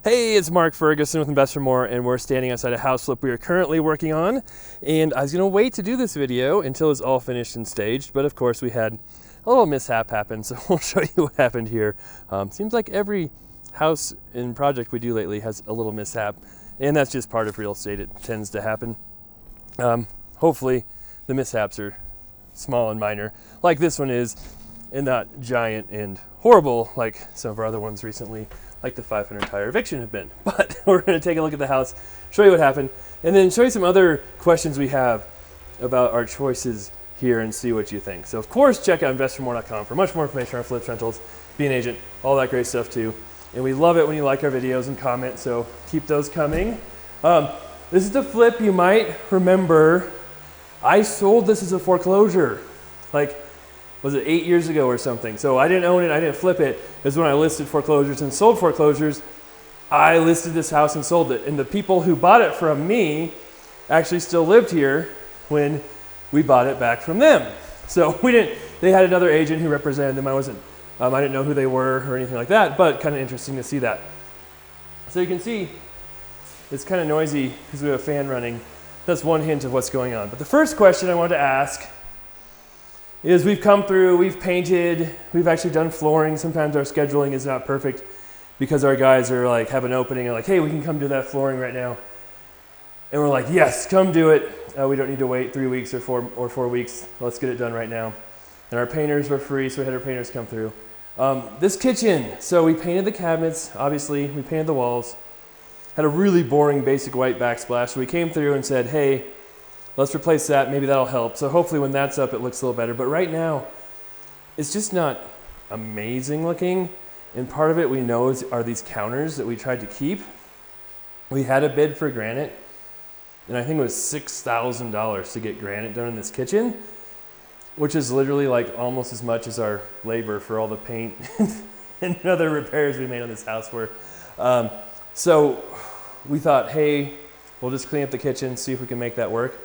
Hey, it's Mark Ferguson with Invest for More, and we're standing outside a house flip we are currently working on. And I was gonna wait to do this video until it's all finished and staged, but of course we had a little mishap happen, so we'll show you what happened here. Seems like every house and project we do lately has a little mishap, and that's just part of real estate. It tends to happen. Hopefully the mishaps are small and minor, like this one is, and not giant and horrible like some of our other ones recently, like the 500 tire eviction have been. But we're going to take a look at the house, show you what happened, and then show you some other questions we have about our choices here and see what you think. So of course, check out investformore.com for much more information on our flips, rentals, be an agent, all that great stuff too. And we love it when you like our videos and comment, so keep those coming. This is the flip. You might remember I sold this as a foreclosure, like, was it 8 years ago or something? So I didn't own it, I didn't flip it. It was when I listed foreclosures and sold foreclosures. I listed this house and sold it. And the people who bought it from me actually still lived here when we bought it back from them. So they had another agent who represented them. I didn't know who they were or anything like that, but kind of interesting to see that. So you can see it's kind of noisy because we have a fan running. That's one hint of what's going on. But the first question I wanted to ask is we've come through, we've painted, we've actually done flooring. Sometimes our scheduling is not perfect because our guys are like, have an opening and like, hey, we can come do that flooring right now. And we're like, yes, come do it. We don't need to wait 3 weeks or 4 weeks. Let's get it done right now. And our painters were free, so we had our painters come through. This kitchen, so we painted the cabinets, obviously, we painted the walls. Had a really boring basic white backsplash. So we came through and said, hey, let's replace that, maybe that'll help. So hopefully when that's up, it looks a little better. But right now, it's just not amazing looking. And part of it we know are these counters that we tried to keep. We had a bid for granite, and I think it was $6,000 to get granite done in this kitchen, which is literally like almost as much as our labor for all the paint and other repairs we made on this house were. So we thought, hey, we'll just clean up the kitchen, see if we can make that work.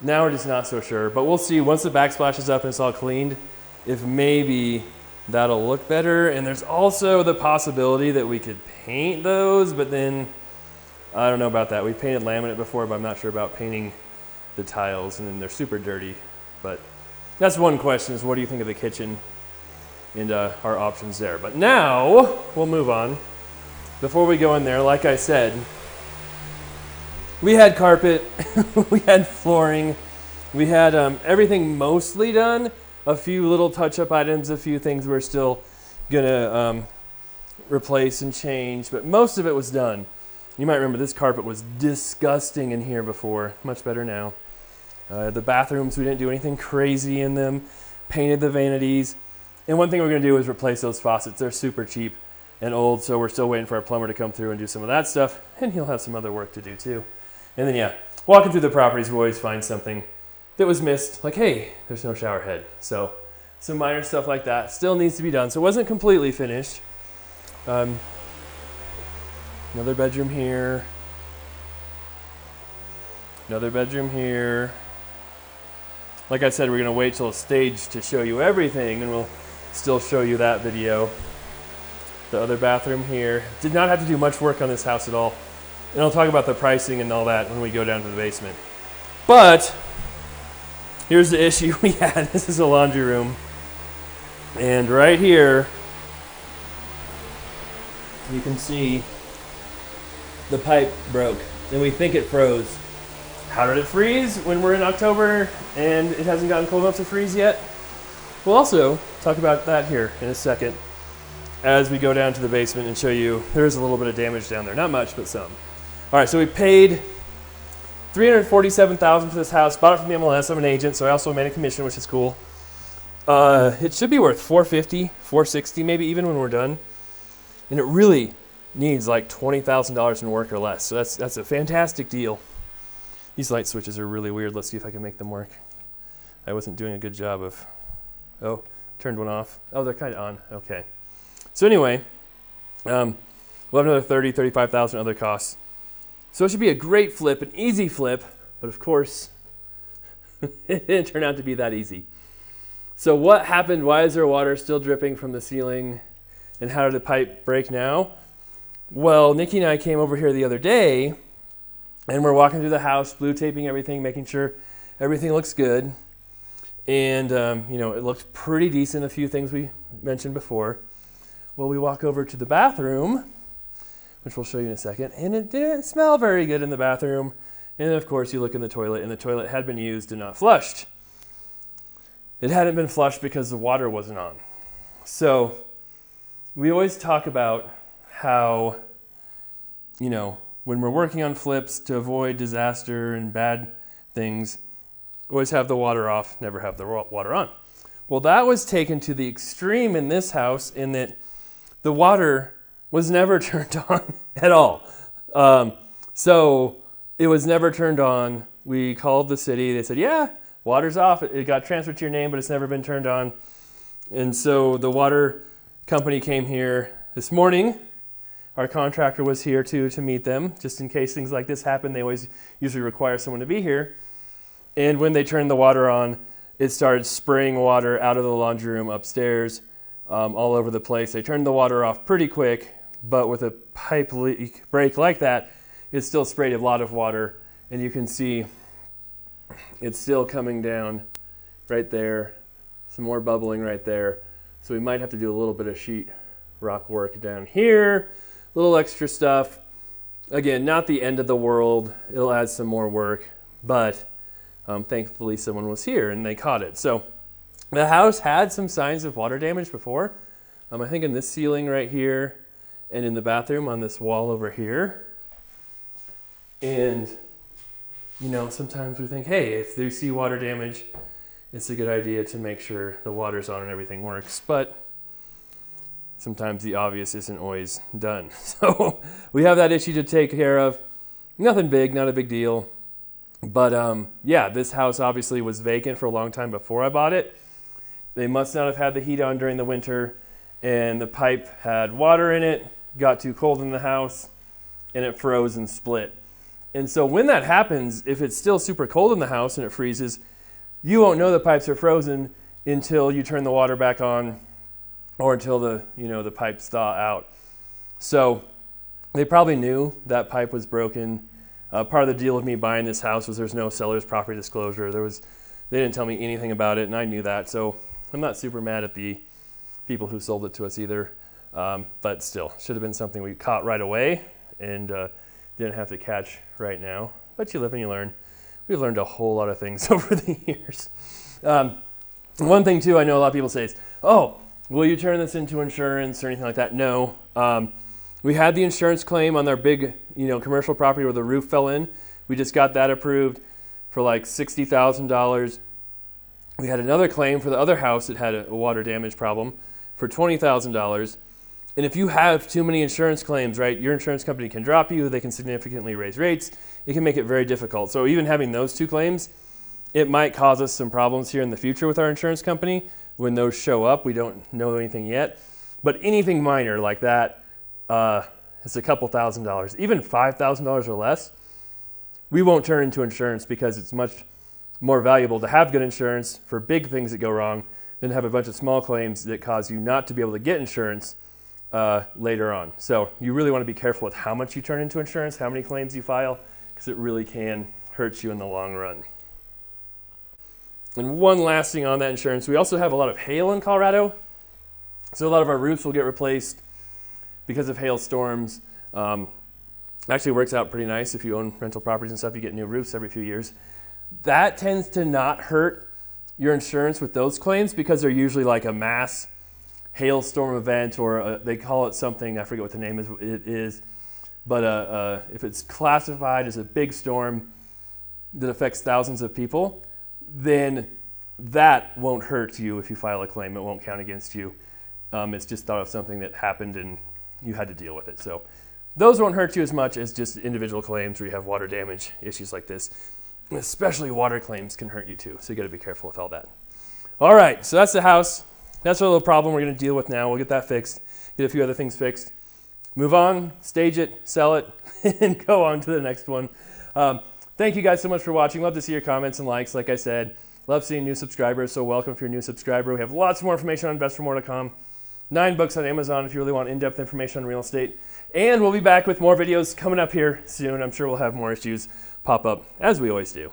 Now we're just not so sure, but we'll see once the backsplash is up and it's all cleaned, if maybe that'll look better. And there's also the possibility that we could paint those, but then I don't know about that. We've painted laminate before, but I'm not sure about painting the tiles, and then they're super dirty. But that's one question, is what do you think of the kitchen and our options there. But now we'll move on. Before we go in there, like I said, we had carpet, we had flooring, we had everything mostly done. A few little touch-up items, a few things we're still gonna replace and change, but most of it was done. You might remember this carpet was disgusting in here before, much better now. The bathrooms, we didn't do anything crazy in them, painted the vanities, and one thing we're gonna do is replace those faucets. They're super cheap and old, so we're still waiting for our plumber to come through and do some of that stuff, and he'll have some other work to do too. And then, yeah, walking through the properties, we always find something that was missed, like, hey, there's no shower head. So some minor stuff like that still needs to be done. So it wasn't completely finished. Another bedroom here. Another bedroom here. Like I said, we're gonna wait till it's staged to show you everything, and we'll still show you that video. The other bathroom here. Did not have to do much work on this house at all. And I'll talk about the pricing and all that when we go down to the basement. But here's the issue we had. This is a laundry room. And right here, you can see the pipe broke. And we think it froze. How did it freeze when we're in October and it hasn't gotten cold enough to freeze yet? We'll also talk about that here in a second as we go down to the basement and show you there is a little bit of damage down there. Not much, but some. All right, so we paid $347,000 for this house. Bought it from the MLS. I'm an agent, so I also made a commission, which is cool. It should be worth $450, $460, maybe even when we're done. And it really needs like $20,000 in work or less. So that's a fantastic deal. These light switches are really weird. Let's see if I can make them work. I wasn't doing a good job of. Oh, turned one off. Oh, they're kind of on. Okay. So anyway, we'll have another $30,000, $35,000 other costs. So it should be a great flip, an easy flip, but of course, it didn't turn out to be that easy. So what happened? Why is there water still dripping from the ceiling? And how did the pipe break now? Well, Nikki and I came over here the other day, and we're walking through the house, blue taping everything, making sure everything looks good. And, it looked pretty decent, a few things we mentioned before. Well, we walk over to the bathroom, which we'll show you in a second, and it didn't smell very good in the bathroom. And then, of course, you look in the toilet, and the toilet had been used and not flushed. It hadn't been flushed because the water wasn't on. So we always talk about how, when we're working on flips to avoid disaster and bad things, always have the water off, never have the water on. Well, that was taken to the extreme in this house in that the water was never turned on at all. So it was never turned on. We called the city. They said, yeah, water's off. It got transferred to your name, but it's never been turned on. And so the water company came here this morning. Our contractor was here too to meet them, just in case things like this happen. They always usually require someone to be here. And when they turned the water on, it started spraying water out of the laundry room upstairs, all over the place. They turned the water off pretty quick, but with a pipe leak break like that, it still sprayed a lot of water. And you can see it's still coming down right there. Some more bubbling right there. So we might have to do a little bit of sheet rock work down here, a little extra stuff. Again, not the end of the world. It'll add some more work, but thankfully someone was here and they caught it. So the house had some signs of water damage before. I think in this ceiling right here and in the bathroom on this wall over here. And, sometimes we think, hey, if they see water damage, it's a good idea to make sure the water's on and everything works. But sometimes the obvious isn't always done. So we have that issue to take care of. Nothing big, not a big deal. But this house obviously was vacant for a long time before I bought it. They must not have had the heat on during the winter, and the pipe had water in it, got too cold in the house, and it froze and split. And so when that happens, if it's still super cold in the house and it freezes, you won't know the pipes are frozen until you turn the water back on or until the pipes thaw out. So they probably knew that pipe was broken. Part of the deal with me buying this house was there's no seller's property disclosure. They didn't tell me anything about it, and I knew that. So I'm not super mad at the people who sold it to us either. But still, should have been something we caught right away and didn't have to catch right now. But you live and you learn. We've learned a whole lot of things over the years. One thing too, I know a lot of people say is, oh, will you turn this into insurance or anything like that? No. We had the insurance claim on our big, commercial property where the roof fell in. We just got that approved for like $60,000. We had another claim for the other house that had a water damage problem for $20,000. And if you have too many insurance claims, right, your insurance company can drop you. They can significantly raise rates. It can make it very difficult. So even having those two claims, it might cause us some problems here in the future with our insurance company. When those show up, we don't know anything yet. But anything minor like that, it's a couple $1,000s, even $5,000 or less. We won't turn into insurance because it's much more valuable to have good insurance for big things that go wrong than to have a bunch of small claims that cause you not to be able to get insurance later on. So you really want to be careful with how much you turn into insurance, how many claims you file, because it really can hurt you in the long run. And one last thing on that insurance, we also have a lot of hail in Colorado. So a lot of our roofs will get replaced because of hailstorms. Actually works out pretty nice if you own rental properties and stuff. You get new roofs every few years. That tends to not hurt your insurance with those claims because they're usually like a mass hailstorm event, or they call it something, I forget what the name is, but if it's classified as a big storm that affects thousands of people, then that won't hurt you if you file a claim. It won't count against you. It's just thought of something that happened and you had to deal with it. So those won't hurt you as much as just individual claims where you have water damage issues like this. And especially water claims can hurt you too. So you got to be careful with all that. All right, so that's the house. That's our little problem we're going to deal with now. We'll get that fixed, get a few other things fixed, move on, stage it, sell it, and go on to the next one. Thank you guys so much for watching. Love to see your comments and likes. Like I said, love seeing new subscribers, so welcome if you're a new subscriber. We have lots more information on investformore.com. 9 books on Amazon if you really want in-depth information on real estate. And we'll be back with more videos coming up here soon. I'm sure we'll have more issues pop up, as we always do.